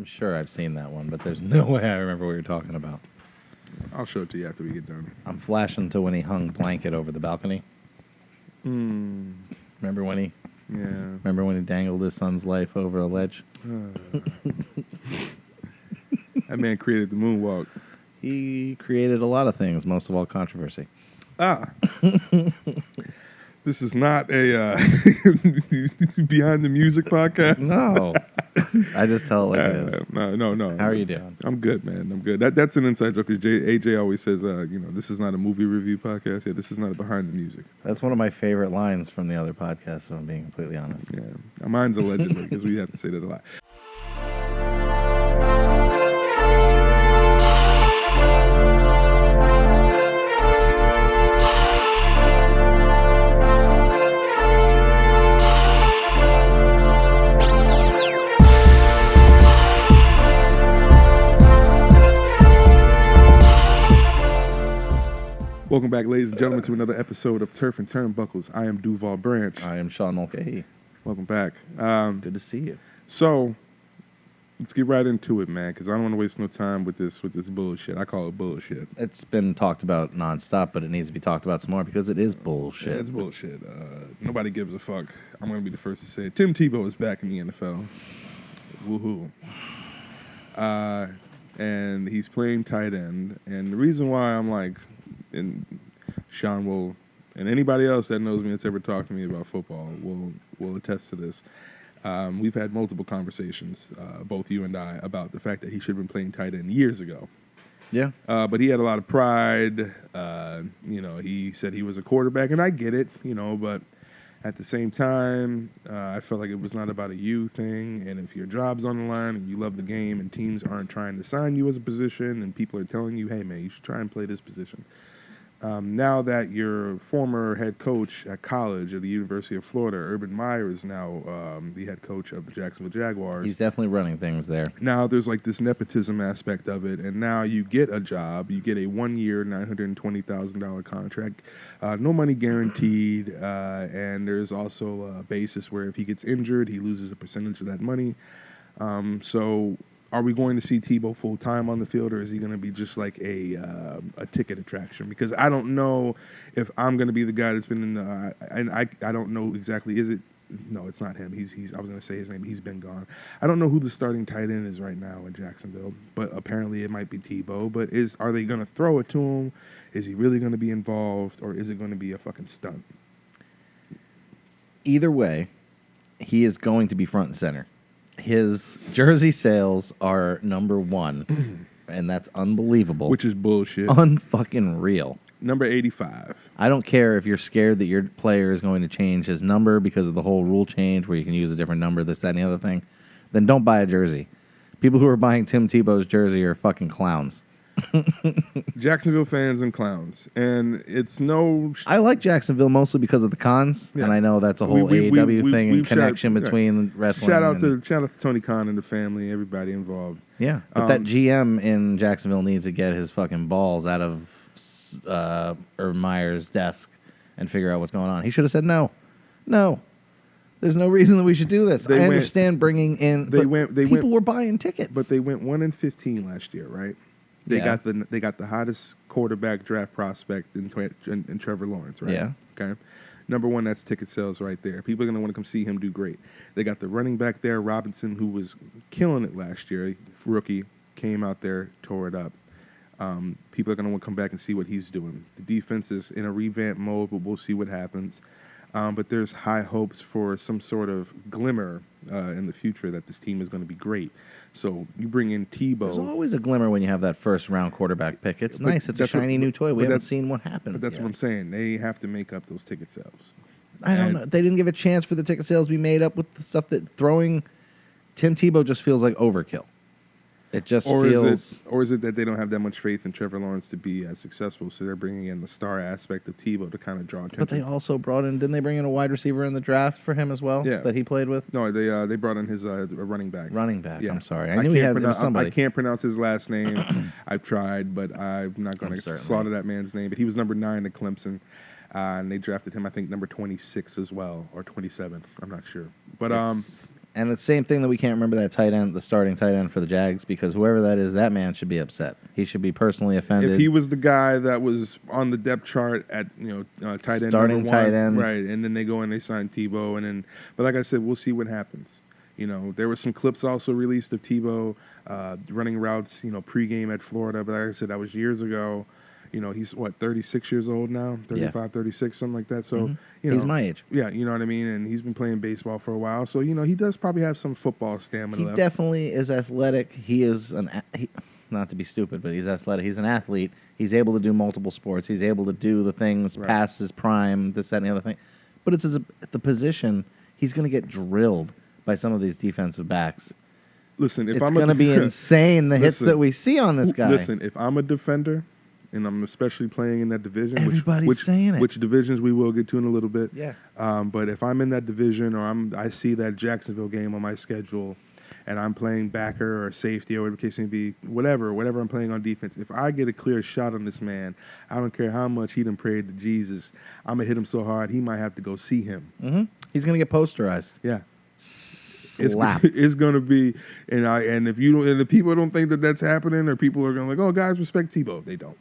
I'm sure I've seen that one, but there's no way I remember what you're talking about. I'll show it to you after we get done. I'm flashing to when he hung blanket over the balcony. Remember when he? Yeah. Remember when he dangled his son's life over a ledge? That man created the moonwalk. He created a lot of things, most of all controversy. This is not a Behind the Music podcast. No. I just tell it like it is. No. How are you doing? I'm good, man. I'm good. That's an inside joke because AJ always says, this is not a movie review podcast. Yeah, this is not a Behind the Music. That's one of my favorite lines from the other podcast, if I'm being completely honest. Yeah. Mine's allegedly because we have to say that a lot. Welcome back, ladies and gentlemen, to another episode of Turf and Turnbuckles. I am Duval Branch. I am Sean Mulcahy. Welcome back. Good to see you. So, let's get right into it, man, because I don't want to waste no time with this bullshit. I call it bullshit. It's been talked about nonstop, but it needs to be talked about some more because it is bullshit. Yeah, it's bullshit. Nobody gives a fuck. I'm going to be the first to say it. Tim Tebow is back in the NFL. Woohoo. And he's playing tight end. And the reason why I'm like, and Sean will, and anybody else that knows me that's ever talked to me about football will attest to this. We've had multiple conversations, both you and I, about the fact that he should have been playing tight end years ago. Yeah. But he had a lot of pride. He said he was a quarterback, and I get it, but at the same time, I felt like it was not about a you thing. And if your job's on the line and you love the game and teams aren't trying to sign you as a position and people are telling you, hey, man, you should try and play this position. Now that your former head coach at college at the University of Florida, Urban Meyer, is now the head coach of the Jacksonville Jaguars. He's definitely running things there. Now there's like this nepotism aspect of it, and now you get a job. You get a 1-year, $920,000 contract, no money guaranteed, and there's also a basis where if he gets injured, he loses a percentage of that money. So are we going to see Tebow full-time on the field, or is he going to be just like a ticket attraction? Because I don't know if I'm going to be the guy that's been in the and I don't know exactly, is it? No, it's not him. He's I was going to say his name. He's been gone. I don't know who the starting tight end is right now in Jacksonville, but apparently it might be Tebow. But are they going to throw it to him? Is he really going to be involved, or is it going to be a fucking stunt? Either way, he is going to be front and center. His jersey sales are number one, and that's unbelievable. Which is bullshit. Unfucking real. Number 85. I don't care if you're scared that your player is going to change his number because of the whole rule change where you can use a different number, this, that, and the other thing. Then don't buy a jersey. People who are buying Tim Tebow's jersey are fucking clowns. Jacksonville fans and clowns. And it's no... I like Jacksonville mostly because of the cons, and I know that's a whole AEW thing and connection between wrestling. Shout out to Tony Khan and the family, everybody involved. Yeah, but that GM in Jacksonville needs to get his fucking balls out of Urban Meyer's desk and figure out what's going on. He should have said no. There's no reason that we should do this. I understand bringing in... People were buying tickets. But they went 1-15 last year, right? They got the hottest quarterback draft prospect in Trevor Lawrence, right? Yeah. Okay. Number one, that's ticket sales right there. People are going to want to come see him do great. They got the running back there, Robinson, who was killing it last year. Rookie, came out there, tore it up. People are going to want to come back and see what he's doing. The defense is in a revamp mode, but we'll see what happens. But there's high hopes for some sort of glimmer in the future that this team is going to be great. So you bring in Tebow. There's always a glimmer when you have that first-round quarterback pick. It's nice. It's a shiny new toy. We haven't seen what happens. But that's what I'm saying. They have to make up those ticket sales. I don't know. They didn't give a chance for the ticket sales to be made up with the stuff that throwing Tim Tebow just feels like overkill. It just feels... Or is it that they don't have that much faith in Trevor Lawrence to be as successful, so they're bringing in the star aspect of Tebow to kind of draw attention? But they also brought in... Didn't they bring in a wide receiver in the draft for him as well? Yeah. That he played with? No, they brought in his running back. Running back, yeah. I'm sorry. I knew he had somebody. I can't pronounce his last name. I've tried, but I'm not going to slaughter that man's name. But he was number 9 at Clemson, and they drafted him, I think, number 26 as well, or 27. I'm not sure. But And the same thing that we can't remember that tight end, the starting tight end for the Jags, because whoever that is, that man should be upset. He should be personally offended. If he was the guy that was on the depth chart at tight end Starting number tight one, end. right? And then they go and they sign Tebow, and then. But like I said, we'll see what happens. There were some clips also released of Tebow running routes, pregame at Florida. But like I said, that was years ago. He's 36 years old now, 35, 36, something like that. So, he's my age. Yeah, you know what I mean? And he's been playing baseball for a while. So, he does probably have some football stamina He left. definitely is athletic. He is not to be stupid, but he's athletic. He's an athlete. He's able to do multiple sports. He's able to do the things past his prime, this, that, and the other thing. But it's at the position, he's going to get drilled by some of these defensive backs. Listen, it's going to be insane, the hits that we see on this guy. Listen, if I'm a defender, and I'm especially playing in that division, everybody's saying it. Which divisions we will get to in a little bit. Yeah. But if I'm in that division, or I see that Jacksonville game on my schedule, and I'm playing backer or safety or whatever the case may be, whatever I'm playing on defense, if I get a clear shot on this man, I don't care how much he done prayed to Jesus, I'm going to hit him so hard, he might have to go see him. Mm-hmm. He's going to get posterized. Yeah. Slapped. It's going to be, and if you don't, and the people don't think that that's happening, or people are going to oh, guys respect Tebow. They don't.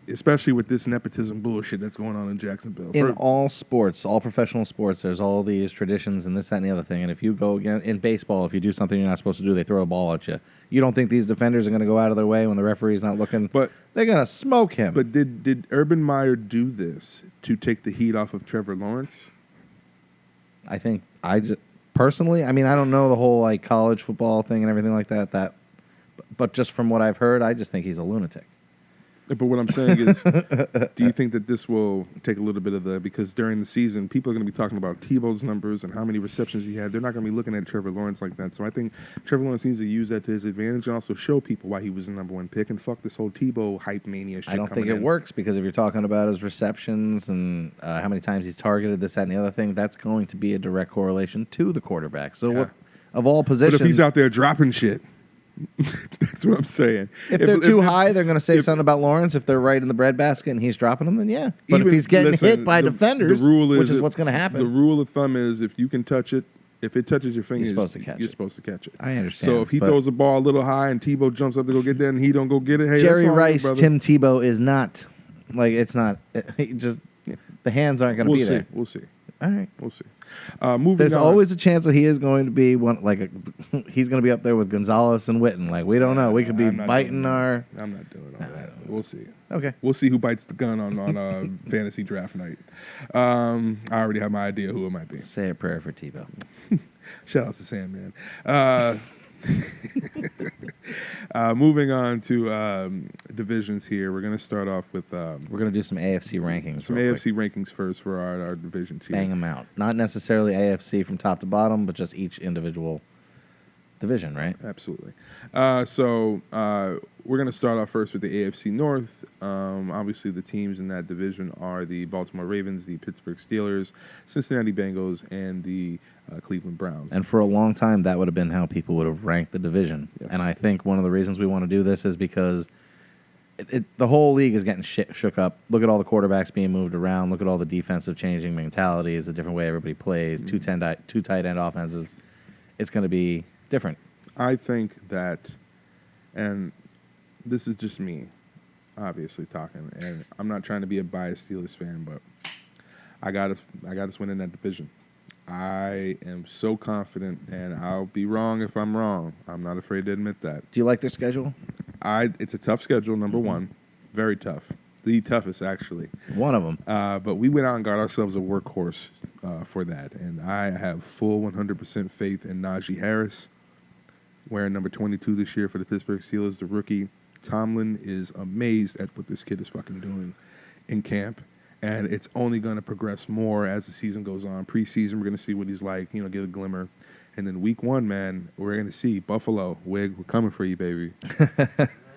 Especially with this nepotism bullshit that's going on in Jacksonville. In all sports, all professional sports, there's all these traditions and this, that, and the other thing. And if you go again in baseball, if you do something you're not supposed to do, they throw a ball at you. You don't think these defenders are going to go out of their way when the referee's not looking? But they're going to smoke him. But did Urban Meyer do this to take the heat off of Trevor Lawrence? I think personally, I don't know the whole college football thing and everything like that. But just from what I've heard, I just think he's a lunatic. But what I'm saying is, do you think that this will take a little bit of because during the season, people are going to be talking about Tebow's numbers and how many receptions he had. They're not going to be looking at Trevor Lawrence like that. So I think Trevor Lawrence needs to use that to his advantage and also show people why he was the number one pick and fuck this whole Tebow hype mania shit. I don't think it works because if you're talking about his receptions and how many times he's targeted, this, that, and the other thing, that's going to be a direct correlation to the quarterback. So of all positions... But if he's out there dropping shit... That's what I'm saying. If they're too high, they're going to say something about Lawrence. If they're right in the breadbasket and he's dropping them, then yeah. But if he's getting hit by defenders, which is what's going to happen. The rule of thumb is if you can touch it, if it touches your finger, you're supposed to catch it. I understand. So if he throws the ball a little high and Tebow jumps up to go get that and he don't go get it, hey, Jerry Rice, Tim Tebow is not, it's not, the hands aren't going to be there. We'll see. All right. We'll see. Moving There's on. always a chance that he is going to be he's going to be up there with Gonzalez and Witten. We don't know. We could be biting our... I'm not doing all that. We'll see. Okay. We'll see who bites the gun on fantasy draft night. I already have my idea who it might be. Say a prayer for Tebow. Shout out to Sandman. Moving on to divisions here. We're going to start off with... we're going to do some AFC rankings. Some AFC rankings first for our divisions here. Bang them out. Not necessarily AFC from top to bottom, but just each individual division, right? Absolutely. So we're going to start off first with the AFC North. Obviously, the teams in that division are the Baltimore Ravens, the Pittsburgh Steelers, Cincinnati Bengals, and the Cleveland Browns. And for a long time, that would have been how people would have ranked the division. Yes. And I think one of the reasons we want to do this is because the whole league is getting shook up. Look at all the quarterbacks being moved around. Look at all the defensive changing mentalities, the different way everybody plays, two tight end offenses. It's going to be different. I think that, and this is just me, obviously talking, and I'm not trying to be a biased Steelers fan, but I got us winning that division. I am so confident, and I'll be wrong if I'm wrong. I'm not afraid to admit that. Do you like their schedule? It's a tough schedule, number one. Very tough. The toughest, actually. One of them. But we went out and got ourselves a workhorse for that, and I have full 100% faith in Najee Harris, wearing number 22 this year for the Pittsburgh Steelers, the rookie. Tomlin is amazed at what this kid is fucking doing in camp. And it's only going to progress more as the season goes on. Preseason, we're going to see what he's like, get a glimmer. And then week one, man, we're going to see Buffalo. We're coming for you, baby.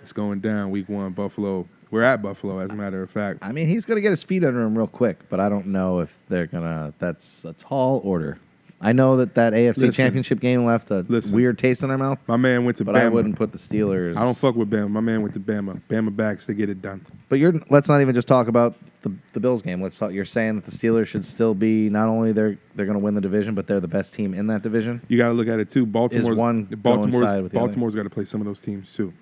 It's going down week one, Buffalo. We're at Buffalo, as a matter of fact. He's going to get his feet under him real quick, but I don't know if they're going to. That's a tall order. I know that AFC Listen. Championship game left a Listen. weird taste in our mouth, My man went to but Bama. I wouldn't put the Steelers. I don't fuck with Bama. My man went to Bama. Bama backs to get it done. But let's not even just talk about the Bills game. Let's talk. You're saying that the Steelers should still be not only they're going to win the division, but they're the best team in that division. You got to look at it too. Baltimore's got to play some of those teams too.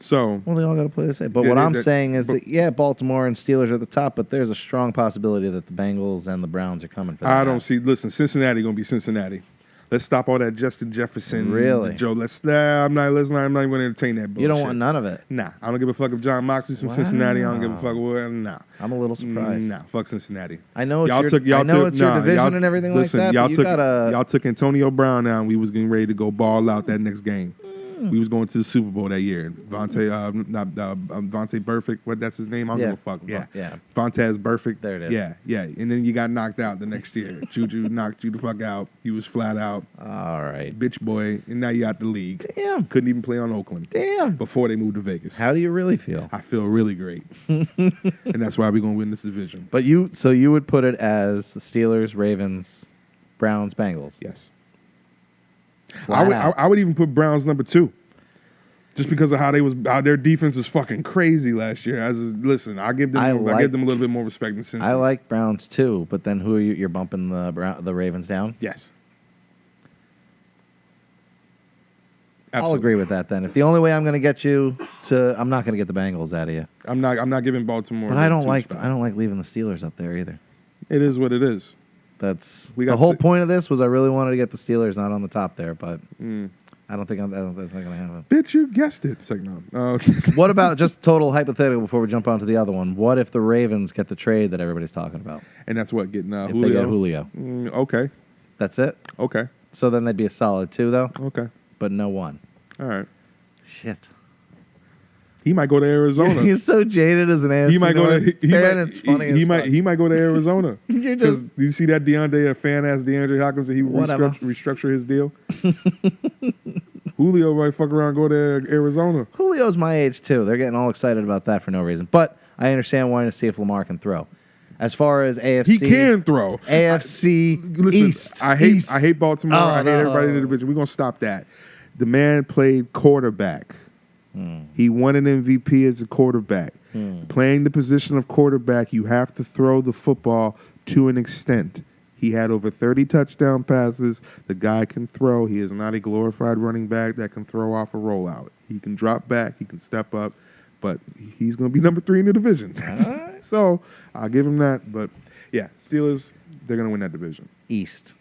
So well, they all got to play the same. But what I'm saying is that Baltimore and Steelers are at the top, but there's a strong possibility that the Bengals and the Browns are coming for that. I don't see. Listen, Cincinnati going to be Cincinnati. Let's stop all that Justin Jefferson. Really? Joe, I'm not even going to entertain that bullshit. You don't want none of it? Nah. I don't give a fuck if John Moxley's from Cincinnati. I don't give a fuck. Nah. I'm a little surprised. Nah. Fuck Cincinnati. I know it's your division and everything listen, like that, y'all took Antonio Brown now, and we was getting ready to go ball out that next game. We was going to the Super Bowl that year. Vontae Burfict, that's his name? I don't give a fuck. Yeah. Vontez Burfict. There it is. Yeah. And then you got knocked out the next year. Juju knocked you the fuck out. You was flat out. All right. Bitch boy. And now you out the league. Damn. Couldn't even play on Oakland. Damn. Before they moved to Vegas. How do you really feel? I feel really great. And that's why we're going to win this division. But you would put it as the Steelers, Ravens, Browns, Bengals. Yes. I would even put Browns number 2, just because of how their defense was fucking crazy last year. Listen, I give them a little bit more respect than Cincy. I like Browns too, but then who are you? You're bumping the Ravens down. Yes, absolutely. I'll agree with that then. If the only way I'm going to get you to, I'm not going to get the Bengals out of you. I'm not giving Baltimore. But I don't like leaving the Steelers up there either. It is what it is. The whole point of this was I really wanted to get the Steelers not on the top there, but I don't think that's not going to happen. Bitch, you guessed it. It's like, no. What about just total hypothetical before we jump on to the other one? What if the Ravens get the trade that everybody's talking about? And that's what, getting if Julio? They get Julio. Okay. That's it? Okay. So then they'd be a solid 2, though? Okay. But no 1. All right. Shit. He might go to Arizona. You're so jaded as an AFC he might go to fan. It's funny. He might go to Arizona. You're just. You see that fan ass DeAndre Hopkins that he restructure his deal. Julio might fuck around and go to Arizona. Julio's my age too. They're getting all excited about that for no reason. But I understand wanting to see if Lamar can throw. As far as AFC, he can throw. AFC East. I hate Baltimore. I hate everybody in the division. We're gonna stop that. The man played quarterback. He won an MVP as a quarterback. Playing the position of quarterback, you have to throw the football to an extent. He had over 30 touchdown passes. The guy can throw. He is not a glorified running back that can throw off a rollout. He can drop back. He can step up. But he's going to be number 3 in the division. Right. So I'll give him that. But, yeah, Steelers, they're going to win that division. East.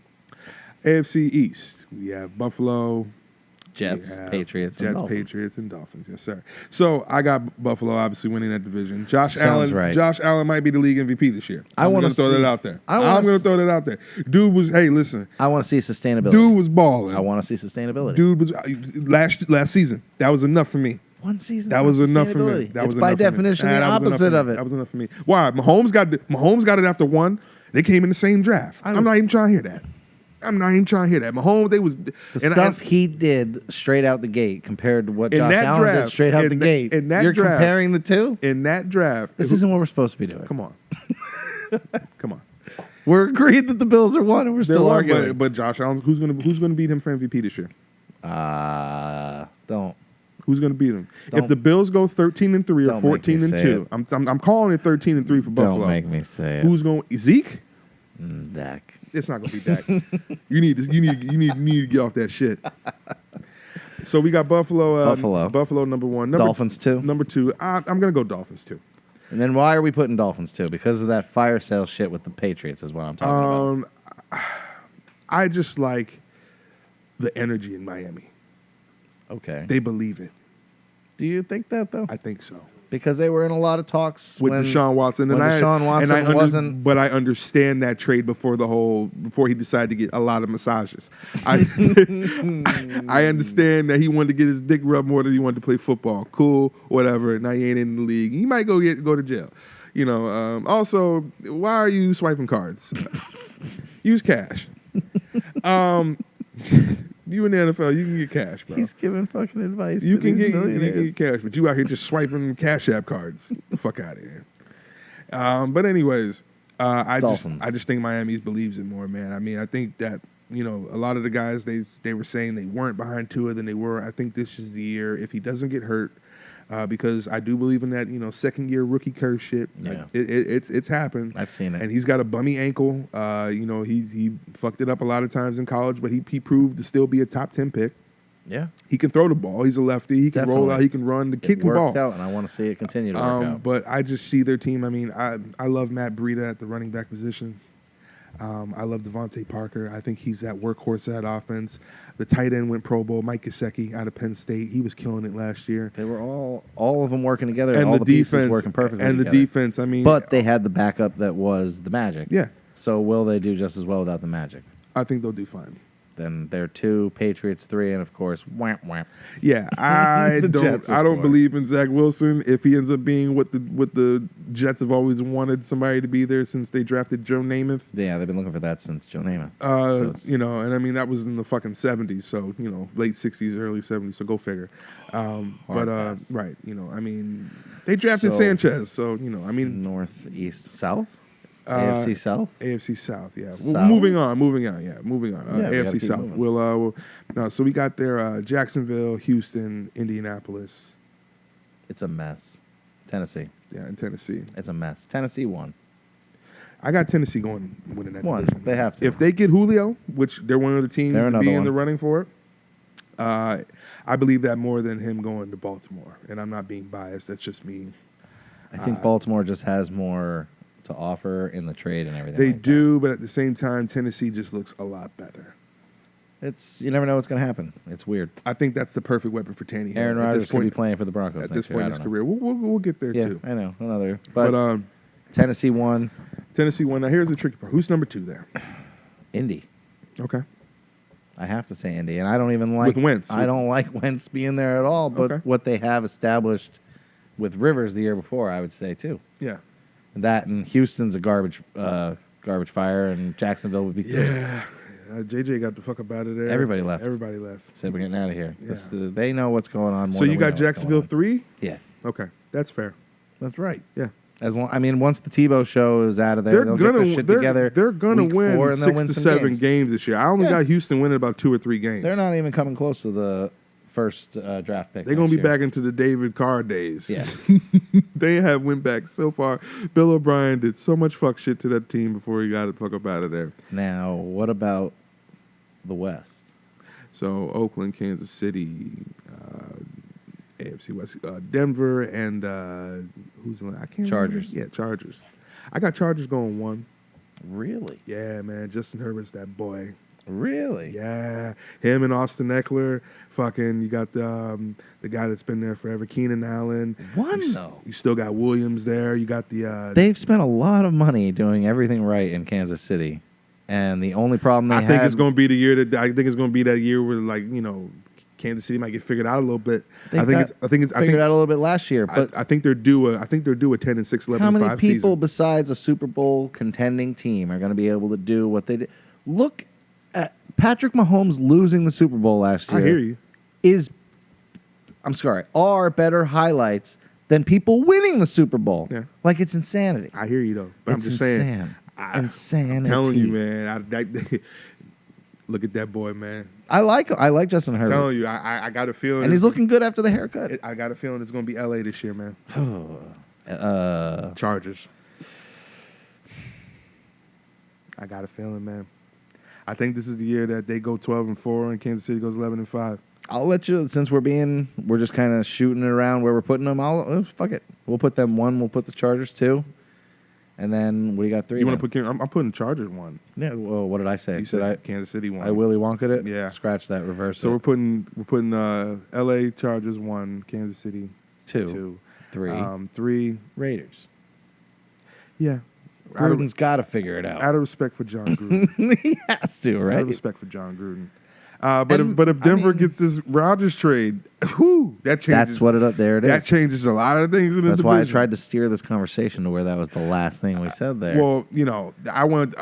AFC East. We have Buffalo. Jets, Patriots, and Dolphins. Yes, sir. So I got Buffalo obviously winning that division. Sounds right. Josh Allen might be the league MVP this year. I'm going to throw that out there. I'm going to throw that out there. Dude was, hey, listen. I want to see sustainability. Dude was balling. I want to see sustainability. Dude was last season. That was enough for me. One season. That was enough for me. It's by definition the opposite of it. That was enough for me. Why? Mahomes got it after 1. They came in the same draft. I'm not even trying to hear that. Mahomes, stuff he did straight out the gate compared to what Josh Allen did straight out the gate. You're comparing the two? In that draft. This isn't what we're supposed to be doing. Come on. Come on. We're agreed that the Bills are 1 and we're still arguing. But Josh Allen, who's gonna beat him for MVP this year? Don't. Who's gonna beat him? If the Bills go 13-3 or 14-2, I'm calling it 13-3 for Buffalo. Don't make me say it. Who's going? Zeke? Dak. It's not gonna be Dak. You need to get off that shit. So we got Buffalo. Buffalo number 1. Dolphins 2. Number 2. I'm gonna go Dolphins 2. And then why are we putting Dolphins 2? Because of that fire sale shit with the Patriots is what I'm talking about. I just like the energy in Miami. Okay. They believe it. Do you think that though? I think so. Because they were in a lot of talks with Deshaun Watson, but I understand that trade before he decided to get a lot of massages. I understand that he wanted to get his dick rubbed more than he wanted to play football. Cool, whatever. Now he ain't in the league. He might go to jail. Also, why are you swiping cards? Use cash. You in the NFL, you can get cash, bro. He's giving fucking advice. You can get cash, but you out here just swiping Cash App cards. Get the fuck out of here. But anyways, I just think Miami believes it more, man. I mean, I think that You know, a lot of the guys they were saying they weren't behind Tua, then they were. I think this is the year if he doesn't get hurt, because I do believe in that second year rookie curse shit. Yeah. Like, it's happened. I've seen it. And he's got a bummy ankle. He fucked it up a lot of times in college, but he proved to still be a top 10 pick. Yeah. He can throw the ball. He's a lefty. He can roll out. He can run. The kid can ball. Worked out, and I want to see it continue to work out. But I just see their team. I mean, I love Matt Breida at the running back position. I love Devontae Parker. I think he's that workhorse of that offense. The tight end went Pro Bowl. Mike Gesicki out of Penn State. He was killing it last year. They were all of them working together, and all the pieces defense working perfectly and together. the defense. I mean, but they had the backup that was the Magic. Yeah. So will they do just as well without the Magic? I think they'll do fine. Then they're 2, Patriots 3, and of course, whamp whamp. Yeah, I don't believe in Zach Wilson. If he ends up being what the Jets have always wanted somebody to be there since they drafted Joe Namath. Yeah, they've been looking for that since Joe Namath. And I mean that was in the fucking 70s, so late 60s, early 70s. So go figure. Right, I mean they drafted Sanchez, so I mean North, East, South. AFC South? AFC South, yeah. South? Moving on. Yeah, AFC South. So we got there Jacksonville, Houston, Indianapolis. It's a mess. Tennessee. Yeah, in Tennessee. It's a mess. Tennessee won. I got Tennessee winning that division. They have to. If they get Julio, which they're one of the teams to be in the running for it, I believe that more than him going to Baltimore. And I'm not being biased. That's just me. I think Baltimore just has more to offer in the trade and everything. They do, but at the same time, Tennessee just looks a lot better. You never know what's going to happen. It's weird. I think that's the perfect weapon for Tannehill. Aaron Rodgers could be playing for the Broncos at this point in his career. We'll get there too. I know. But Tennessee won. Now here's the tricky part. Who's number 2 there? Indy. Okay. I have to say Indy, and I don't even like with Wentz. I don't like Wentz being there at all. But what they have established with Rivers the year before, I would say too. Yeah. That and Houston's a garbage fire, and Jacksonville would be good. Yeah. JJ got the fuck up out of there. Everybody left. Said we're getting out of here. Yeah. They know what's going on more so than you we got know Jacksonville 3? Yeah. Okay. That's fair. That's right. Yeah. Once the Tebow show is out of there, they'll get their shit together. They're gonna win 6 to 7 games this year. I only got Houston winning about 2 or 3 games. They're not even coming close to the first draft pick. They're going to be back into the David Carr days. Yeah. They have went back so far. Bill O'Brien did so much fuck shit to that team before he got the fuck up out of there. Now, what about the West? So, Oakland, Kansas City, AFC West, Denver, and who's in? I can't Chargers. Remember. Yeah, Chargers. I got Chargers going 1. Really? Yeah, man. Justin Herbert's that boy. Really? Yeah, him and Austin Eckler. Fucking, you got the guy that's been there forever, Keenan Allen. Though. You still got Williams there. You got the. They've spent a lot of money doing everything right in Kansas City, and the only problem I think it's going to be the year that that year where Kansas City might get figured out a little bit. I think it's figured out a little bit last year, but I think they're due a 10-6, 11-5 how many people season. Besides a Super Bowl contending team are going to be able to do what they did? Look at Patrick Mahomes losing the Super Bowl last year. I hear you. Are better highlights than people winning the Super Bowl. Yeah. Like, it's insanity. I hear you though, but I'm just saying. Insanity. I'm telling you, man. Look at that boy, man. I like Justin Herbert. I'm telling you, I got a feeling. And he's looking good after the haircut. I got a feeling it's going to be LA this year, man. Chargers. I got a feeling, man. I think this is the year that they go 12-4 and Kansas City goes 11-5. I'll let you, since we're just kind of shooting it around where we're putting them. Fuck it. We'll put them 1. We'll put the Chargers 2. And then we got 3. You want to put? I'm putting Chargers 1. Yeah. Well, what did I say? You said Kansas City 1. I Willy Wonka'd it. Yeah. Scratch that. Reverse. So we're putting L.A. Chargers 1, Kansas City 2, 3. 3 Raiders. Yeah. Gruden's got to figure it out. Out of respect for John Gruden. He has to, right? Out of respect for John Gruden. But if Denver gets this Rodgers trade, that changes. That's what there it is. That changes a lot of things in the division. That's why I tried to steer this conversation to where that was the last thing we said there. Well, I want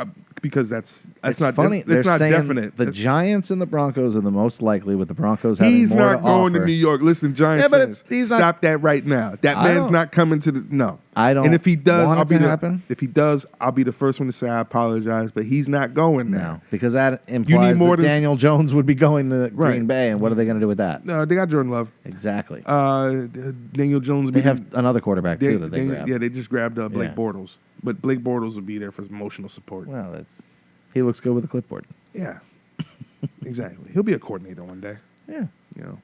because that's It's not funny. That's They're not saying definite. the Giants and the Broncos are the most likely, with the Broncos having He's more not to going offer. to New York. Listen, Giants Yeah, but fans, he's not- stop that right now. That I man's don't- not coming to the no. I don't. And if he does, want I'll it be to the happen. if he does, I'll be the first one to say I apologize. But he's not going there. No, because that implies more that than- Daniel Jones would be going to Green Right. Bay, and what are they going to do with that? No, they got Jordan Love. Exactly. Daniel Jones. They have another quarterback too that they Daniel- grabbed. Yeah, they just grabbed Blake Yeah. Bortles. But Blake Bortles will be there for emotional support. Well, he looks good with a clipboard. Yeah, exactly. He'll be a coordinator one day. Yeah. You know,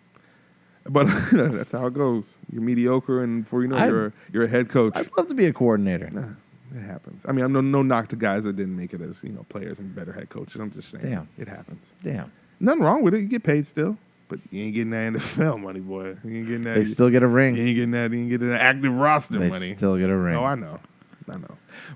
but that's how it goes. You're mediocre, and before you know, you're a head coach. I'd love to be a coordinator. Nah, it happens. I mean, I'm no knock to guys that didn't make it as players and better head coaches. I'm just saying, Damn. it happens. Damn. Nothing wrong with it. You get paid still, but you ain't getting that NFL money, boy. You ain't getting that. They still get a ring. You ain't getting that. You ain't getting that active roster They money. still get a ring. Oh, I know.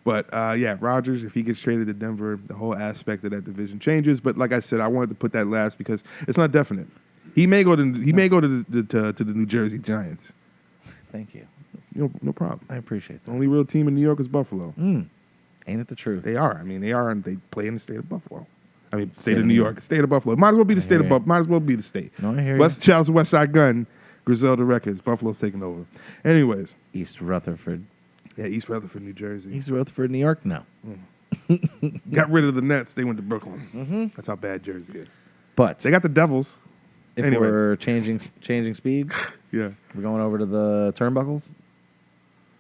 But yeah, Rodgers, if he gets traded to Denver, the whole aspect of that division changes. But like I said, I wanted to put that last because it's not definite. He may go to the New Jersey Giants. Thank you. No problem. I appreciate The that. only real team in New York is Buffalo. Ain't it the truth? They are. I mean, they are, and they play in the state of Buffalo. I mean, state Yeah, of New York, state of Buffalo. Might as well be the state of hear Buffalo. Might as well be the state. No, I hear West Charles, West Side Gun, Griselda Records. Buffalo's taking over. Anyways, you. East Rutherford. yeah, East Rutherford, New Jersey. East Rutherford, New York? No. Got rid of the Nets. They went to Brooklyn. Mm-hmm. That's how bad Jersey is. But They got the Devils. if anyways. we're changing speed, Yeah. we're going over to the turnbuckles.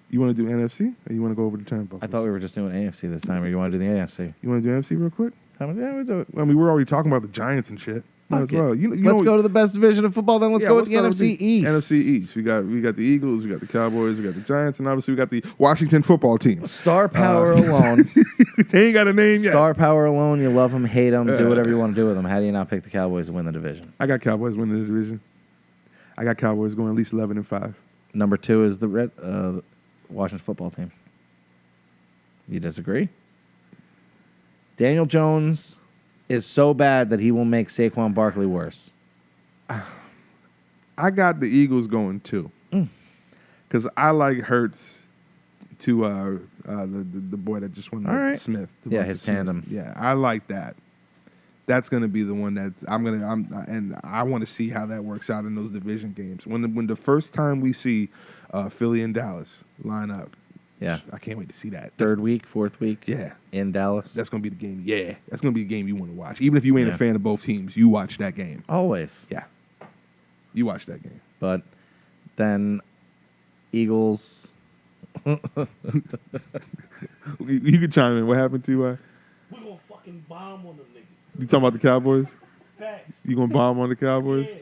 You want to do NFC or you want to go over to Turnbuckle? I thought we were just doing AFC this time, or you want to do the AFC? You want to do NFC real quick? How much? Yeah, we do it. I mean, we're already talking about the Giants and shit. Might as Fuck it. well. Let's go to the best division of football. Then let's Yeah, go we'll with the start NFC East. NFC East. We got the Eagles, we got the Cowboys, we got the Giants, and obviously we got the Washington football team. Star power alone. They ain't got a name yet. Star power alone. You love them, hate them, do whatever you want to do with them. How do you not pick the Cowboys to win the division? I got Cowboys winning the division. I got Cowboys going at least 11-5. Number 2 is the Washington football team. You disagree? Daniel Jones is so bad that he will make Saquon Barkley worse. I got the Eagles going too, because I like Hurts to the boy that just won All right. Smith. Yeah, Devonta his Smith. tandem. Yeah, I like that. That's going to be the one that and I want to see how that works out in those division games. When the first time we see Philly and Dallas line up, Yeah. I can't wait to see that. Third week, fourth week. Yeah. In Dallas. That's going to be the game. Yeah, that's going to be the game you want to watch. Even if you ain't Yeah. a fan of both teams, you watch that game. Always. Yeah, you watch that game. But then Eagles. You can chime in. What happened to We're gonna fucking bomb on them niggas. you? Talking about the Cowboys? Facts. You gonna bomb on the Cowboys? Yeah.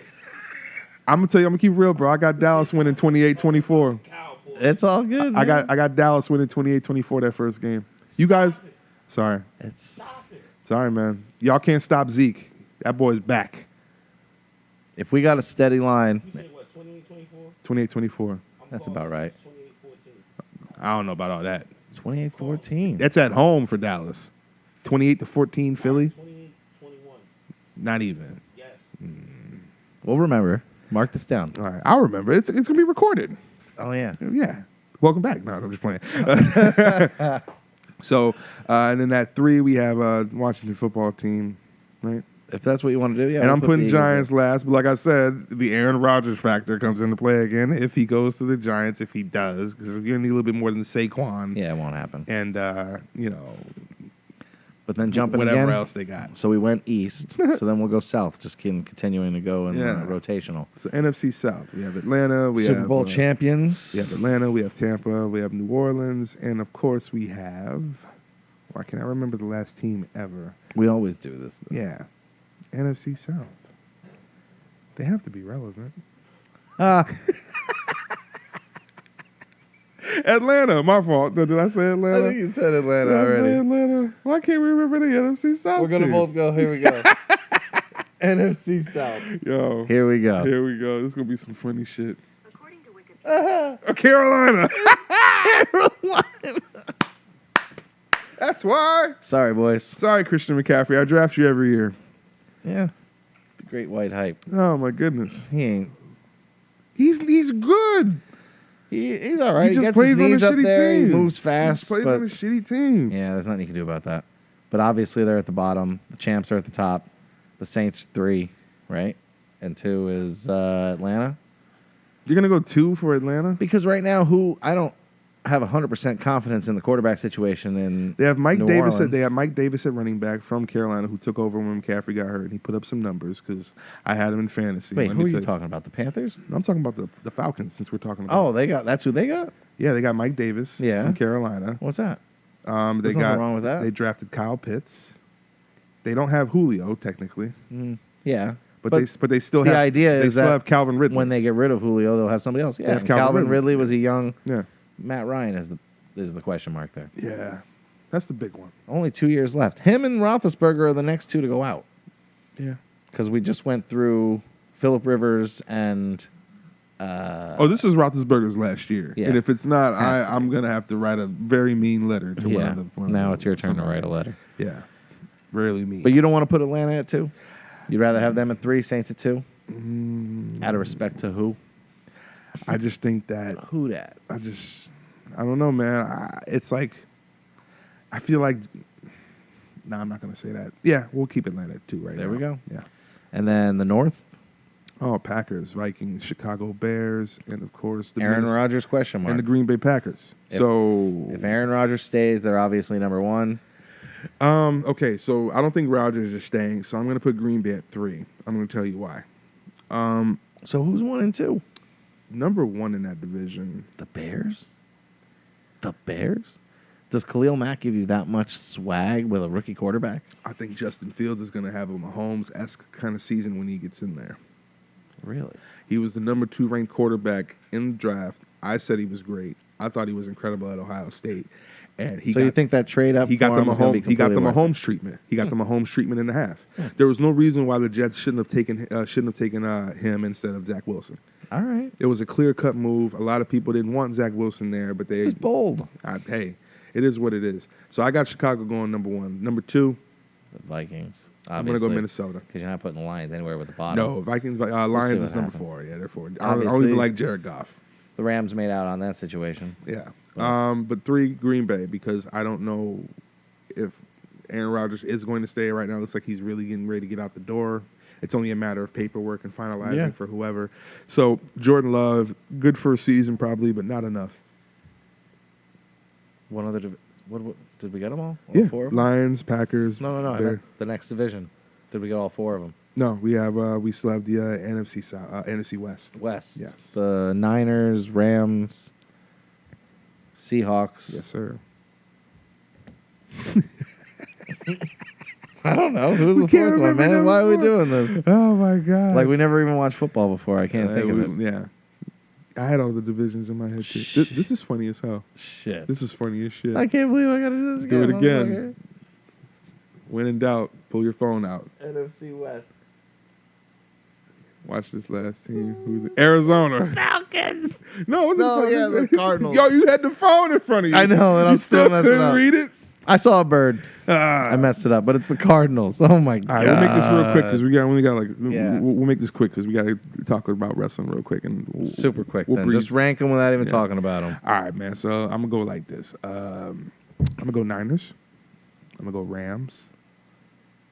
I'm gonna tell you. I'm gonna keep it real, bro. I got Dallas winning 28-24. Cowboys. It's all good. I man. got Dallas winning 28-24 that first game. You guys, sorry, Stop it. sorry, man. Y'all can't stop Zeke. That boy's back. If we got a steady line, You said what, 28, 24? 28-24. That's about right. 28, 14. I don't know about all that. 28-14. That's at home for Dallas. 28-14 Philly. 28, 21. Not even. Yes. We'll remember. Mark this down. All right, I'll remember. It's gonna be recorded. Oh, yeah. Yeah. Welcome back. No, I'm just playing. So, and then at 3 we have Washington football team, right? If that's what you want to do, yeah. And we'll I'm put putting the Eagles Giants last, but like I said, the Aaron Rodgers factor comes into play again if he goes to the Giants. If he does, because you're gonna need a little bit more than Saquon. in. Yeah, it won't happen. And But then jumping whatever again. else they got. So we went east. So then we'll go south. Just continuing to go in Yeah. rotational. So NFC South, we have Atlanta, we Super have Bowl champions. we have Atlanta, we have Tampa, we have New Orleans, and of course we have. Why can't I remember the last team ever? We always do this. Though. Yeah, NFC South. They have to be relevant. Atlanta, my fault. Did I say Atlanta? you said Atlanta Did I say Atlanta? Why can't we remember the NFC South? We're gonna team? both go. Here we go. NFC South. Yo, Here we go. here we go. This is gonna be some funny shit. According to Wikipedia, Carolina. That's why. Sorry, boys. Sorry, Christian McCaffrey. I draft you every year. Yeah. The great white hype. Oh my goodness. He ain't. He's good. He's all right. He He just gets plays his on a knees up shitty there. team. He moves He fast. just plays but on a shitty team. yeah, there's nothing you can do about that. But obviously they're at the bottom. The champs are at the top. The Saints are 3, right? And 2 is Atlanta. You're gonna go 2 for Atlanta? Because right now, I don't have 100% confidence in the quarterback situation in They have Mike New Davis. Orleans. They have Mike Davis at running back from Carolina, who took over when McCaffrey got hurt, and he put up some numbers because I had him in fantasy. Wait, Let who me are you tell talking about? The Panthers? No, I'm talking about the Falcons. Since we're talking about, Oh, that's who they got? yeah, they got Mike Davis Yeah. from Carolina. What's that? They There's nothing wrong with that. They drafted Kyle Pitts. They don't have Julio technically, Yeah. but they still the have. idea they is still that have Calvin Ridley. when they get rid of Julio, they'll have somebody else. Yeah, have and Calvin Calvin Ridley. Ridley was a young. Yeah, Matt Ryan is the question mark there. yeah, that's the big one. Only 2 years left. Him and Roethlisberger are the next 2 to go out. Yeah. Because we just went through Phillip Rivers and. This is Roethlisberger's last year, Yeah. and if it's not, Has to I'm gonna have to write a very mean letter to Yeah. one of Now the- it's your turn to somebody. write a letter. Yeah, really mean. But you don't want to put Atlanta at 2? You'd rather have them at 3, Saints at 2? Mm, Out of respect to who? I just think that Who that? I don't know, man. It's like I feel like. No, I'm not gonna say that. Yeah, we'll keep Atlanta at 2 right now. There we go. Yeah. And then the North, Oh, Packers, Vikings, Chicago Bears, and of course the Aaron Minnes- Rodgers question mark. and the Green Bay Packers. If If Aaron Rodgers stays, they're obviously number 1. okay, so I don't think Rodgers is staying, so I'm going to put Green Bay at 3. I'm going to tell you why. So who's 1 and 2? Number 1 in that division. The Bears? The Bears? Does Khalil Mack give you that much swag with a rookie quarterback? I think Justin Fields is going to have a Mahomes-esque kind of season when he gets in there. Really? He was the number 2 ranked quarterback in the draft. I said he was great. I thought he was incredible at Ohio State. And You think that trade up he got for the him is gonna be Mahomes. He got the completely worth Mahomes treatment. He got the Mahomes treatment in the half. There was no reason why the Jets shouldn't have taken him instead of Zach Wilson. it? All right. It was a clear cut move. A lot of people didn't want Zach Wilson there, but It was bold. hey, it is what it is. So I got Chicago going number 1. Number 2, The Vikings. I'm going to go Minnesota. Because you're not putting the Lions anywhere with the bottom. No, Vikings. Lions what is number happens. 4. Yeah, they're 4. I don't Obviously- even like Jared Goff. The Rams made out on that situation. Yeah. Well. But 3, Green Bay, because I don't know if Aaron Rodgers is going to stay right now. It looks like he's really getting ready to get out the door. It's only a matter of paperwork and finalizing for whoever. So Jordan Love, good first season probably, but not enough. What did we get them all? All Yeah. 4 of them? Lions, Packers. No. I Bears. meant the next division. Did we get all 4 of them? No, we still have the NFC South, NFC West. West. Yes. The Niners, Rams, Seahawks. Yes, sir. I don't know. Who's We the can't 4th one, remember man? number Why are we 4. doing this? Oh my God! Like we never even watched football before. I can't think of it. Yeah, I had all the divisions in my head too. This is funny as hell. Shit. This is funny as shit. I can't believe I got to do this Do again. it again. When in doubt, pull your phone out. NFC West. Watch this last team. Who's it? Arizona. Falcons. No, it No, wasn't yeah, Falcons. the Cardinals. Yo, you had the phone in front of you. I know, and You I'm still messing couldn't up. read it. I saw a bird. Ah. I messed it up, but it's the Cardinals. Oh my god. All right, we'll make this real quick because we only got like. Yeah. We'll make this quick because we got to talk about wrestling real quick and Super quick we'll then. breeze. Just rank them without even Yeah. talking about them. All right, man. So I'm gonna go like this. I'm gonna go Niners. I'm gonna go Rams.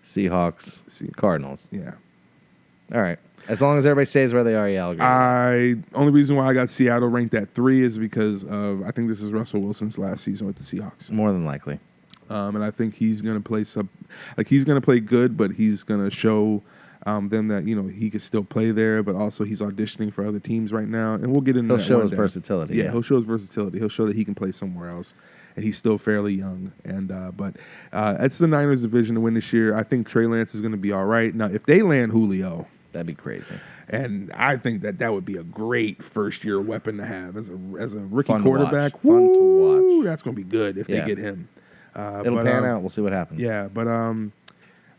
Seahawks, Cardinals. Yeah. All right. As long as everybody stays where they are, yeah, I'll agree. Only reason why I got Seattle ranked at 3 is because of I think this is Russell Wilson's last season with the Seahawks. More than likely. And I think he's gonna play he's gonna play good, but he's gonna show them that he can still play there, but also he's auditioning for other teams right now, and we'll get into He'll that show one his day. versatility. Yeah, Yeah. he'll show his versatility. He'll show that he can play somewhere else, and he's still fairly young. And but it's the Niners division to win this year. I think Trey Lance is going to be all right. Now, if they land Julio, That'd be crazy. and I think that would be a great first year weapon to have as a rookie Fun to watch. quarterback. Fun to Woo, watch. That's going to be good if Yeah. they get him. It'll but, pan out. We'll see what happens. Yeah, but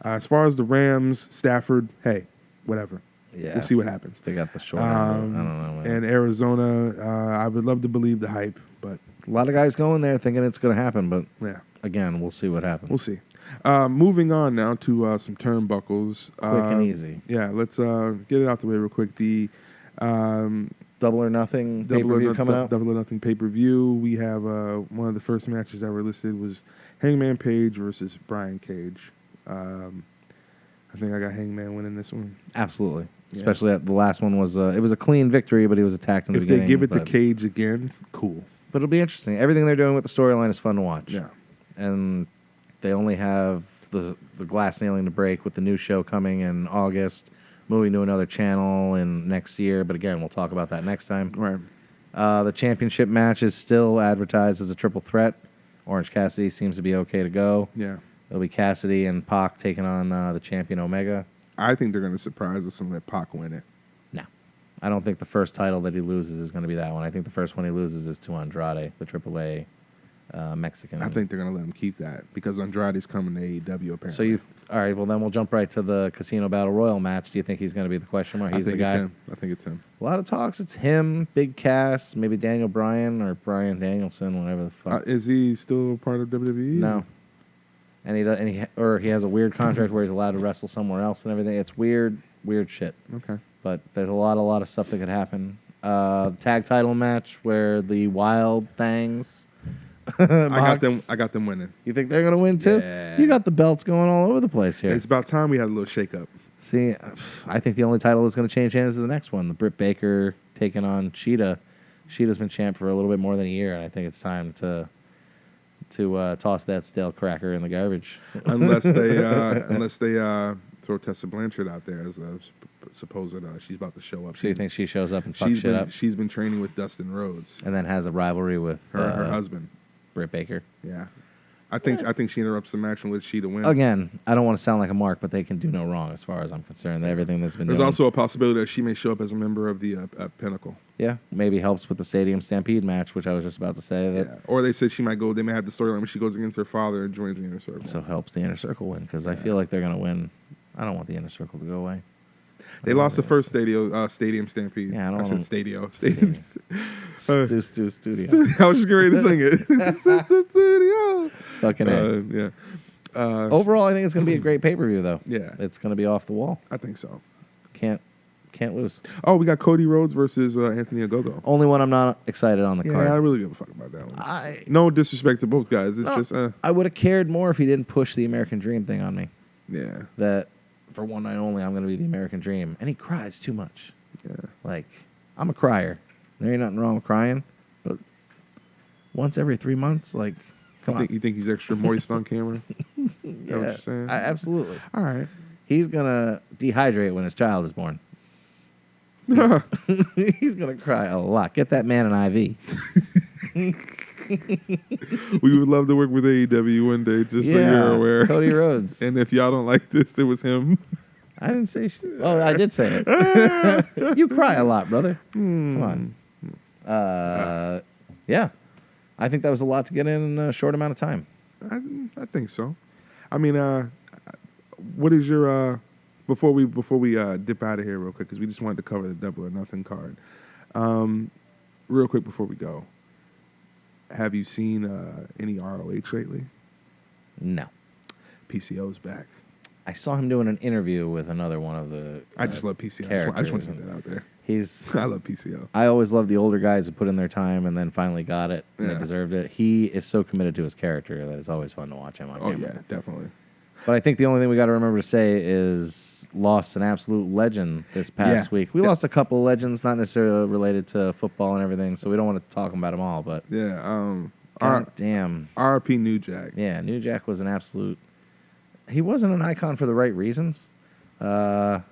as far as the Rams, Stafford, hey, whatever. Yeah. We'll see what happens. They got the short end. I don't know. Man. And Arizona, I would love to believe the hype, but A lot of guys going there thinking it's going to happen, but yeah, again, we'll see what happens. we'll see. Moving on now to some turnbuckles. Quick and easy. Yeah, let's get it out the way real quick. The Double or Nothing pay-per-view coming out. Double or Nothing pay-per-view. We have one of the first matches that were listed was Hangman Page versus Brian Cage. I think I got Hangman winning this one. Absolutely. Yeah. Especially the last one was it was a clean victory, but he was attacked in the beginning. If they give it to Cage again, cool. But it'll be interesting. Everything they're doing with the storyline is fun to watch. Yeah. And they only have the glass nailing to break with the new show coming in August, moving to another channel in next year. But again, we'll talk about that next time. Right. The championship match is still advertised as a triple threat. Orange Cassidy seems to be okay to go. Yeah. It'll be Cassidy and Pac taking on the champion Omega. I think they're going to surprise us and let Pac win it. No. I don't think the first title that he loses is going to be that one. I think the first one he loses is to Andrade, the AAA Mexican. I think they're going to let him keep that because Andrade's coming to AEW apparently. So all right, well then we'll jump right to the Casino Battle Royal match. Do you think he's going to be the question mark? He's the guy. I think it's him. A lot of talks. It's him, Big Cass, maybe Daniel Bryan or Bryan Danielson, whatever the fuck. Is he still part of WWE? No. And he has a weird contract where he's allowed to wrestle somewhere else and everything. It's weird shit. Okay. But there's a lot of stuff that could happen. Tag title match where the Wild Things. I got them winning. You think they're gonna win too? Yeah. You got the belts going all over the place here. It's about time we had a little shake-up. See, I think the only title that's going to change hands is the next one. The Britt Baker taking on Cheetah. Cheetah's been champ for a little bit more than a year, and I think it's time to toss that stale cracker in the garbage. unless they throw Tessa Blanchard out there as a supposed she's about to show up. So you think she shows up and fucks shit up? She's been training with Dustin Rhodes And then has a rivalry with her husband, Britt Baker. Yeah. I think she interrupts the match and lets Cheetah win. Again, I don't want to sound like a mark, but they can do no wrong as far as I'm concerned. Everything that's been There's done. also a possibility that she may show up as a member of the Pinnacle. Yeah, maybe helps with the Stadium Stampede match, which I was just about to say. That Yeah. Or they said they may have the storyline where she goes against her father and joins the Inner Circle. so helps the Inner Circle win, because I feel like they're going to win. I don't want the Inner Circle to go away. They lost the first Stadium Stampede. Yeah, I said Stadio. Studio. I was just getting ready to sing it. Studio. Fucking A. Yeah. Overall, I think it's going to be a great pay-per-view, though. Yeah. It's going to be off the wall. I think so. Can't lose. Oh, we got Cody Rhodes versus Anthony Ogogo. Only one I'm not excited on the Yeah, card. I really give a fuck about that one. No disrespect to both guys. It's just I would have cared more if he didn't push the American Dream thing on me. yeah. That for one night only, I'm going to be the American Dream. And he cries too much. Yeah. Like, I'm a crier. There ain't nothing wrong with crying. But once every 3 months, like, come on. You think he's extra moist on camera? Yeah, what you're saying? absolutely. All right. He's going to dehydrate when his child is born. He's going to cry a lot. Get that man an IV. We would love to work with AEW one day, just so you're aware. Cody Rhodes. And if y'all don't like this, it was him. I didn't say shit. Oh, I did say it. You cry a lot, brother. Come on. Yeah. I think that was a lot to get in a short amount of time. I think so. I mean, what is your before we dip out of here real quick, because we just wanted to cover the Double or Nothing card. Real quick before we go, have you seen any ROH lately? No. PCO's back. I saw him doing an interview with another one of the I just love PCO. I just want to get that out there. I love PCO. I always love the older guys who put in their time and then finally got it and they deserved it. He is so committed to his character that it's always fun to watch him on camera. Yeah, definitely. But I think the only thing we got to remember to say is lost an absolute legend this past week. We lost a couple of legends, not necessarily related to football and everything, so we don't want to talk about them all. But damn, RP New Jack. Yeah, New Jack was an absolute. He wasn't an icon for the right reasons. What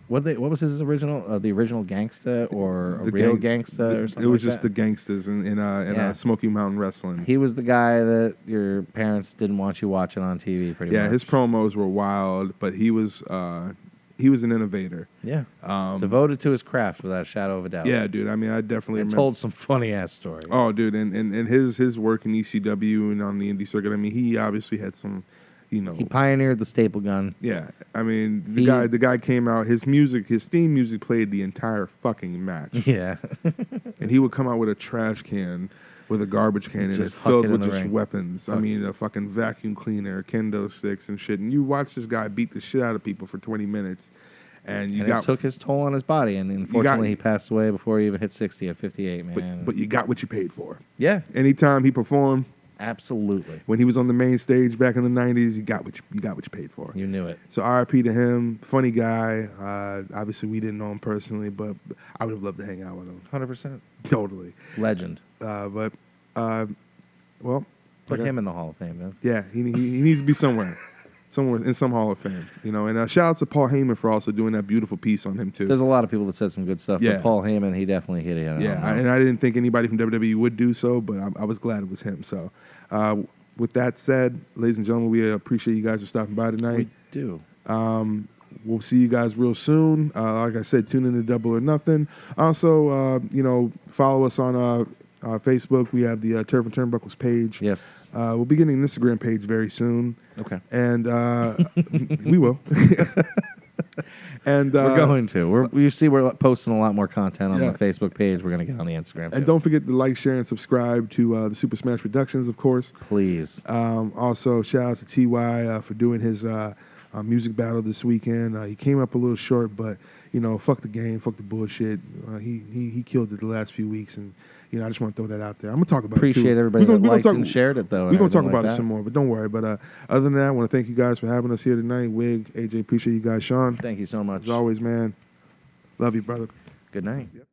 was his original? The original Gangsta or a real Gangsta or something? It was just the Gangsters in Smoky Mountain Wrestling. He was the guy that your parents didn't want you watching on TV. Pretty much. Yeah, his promos were wild, but he was an innovator. Yeah, devoted to his craft without a shadow of a doubt. Yeah, dude. I mean, I definitely told some funny ass stories. Oh, dude, and his work in ECW and on the indie circuit. I mean, he obviously had some. He pioneered the staple gun. Yeah, I mean, the guy came out. His theme music played the entire fucking match. Yeah, and he would come out with a trash can, with a garbage can in it, filled with just weapons. I mean, a fucking vacuum cleaner, kendo sticks, and shit. And you watch this guy beat the shit out of people for 20 minutes, And you And got it took his toll on his body, and unfortunately, he passed away before he even hit 60 at 58, man. but you got what you paid for. yeah, Anytime he performed, absolutely. when he was on the main stage back in the '90s, you got what you paid for. You knew it. So RIP to him. Funny guy. Obviously, we didn't know him personally, but I would have loved to hang out with him. 100%. Totally. Legend. Well, Put him in the Hall of Fame, man. yeah, he needs to be somewhere in some Hall of Fame, you know. And shout out to Paul Heyman for also doing that beautiful piece on him too. There's a lot of people that said some good stuff, Yeah. but Paul Heyman, he definitely hit it. And I didn't think anybody from WWE would do so, but I was glad it was him. So, with that said, ladies and gentlemen, we appreciate you guys for stopping by tonight. We do. We'll see you guys real soon. Like I said, tune in to Double or Nothing. Also, follow us on Facebook. We have the Turf and Turnbuckles page. Yes. We'll be getting an Instagram page very soon. Okay. And we will. And we're going to. We're posting a lot more content on Yeah. the Facebook page. We're going to get on the Instagram. And too. don't forget to like, share, and subscribe to the Super Smash Productions, of course. Please. Also, shout out to TY for doing his music battle this weekend. He came up a little short, but fuck the game, fuck the bullshit. He killed it the last few weeks, and I just want to throw that out there. I'm gonna talk about Appreciate it too. everybody that liked and shared it, though. We're gonna talk and about everything it like some more, but don't worry. But other than that, I want to thank you guys for having us here tonight. Wig, AJ, appreciate you guys. Sean, that. Thank you so much. as always, man. Love you, brother. Good night. Yep.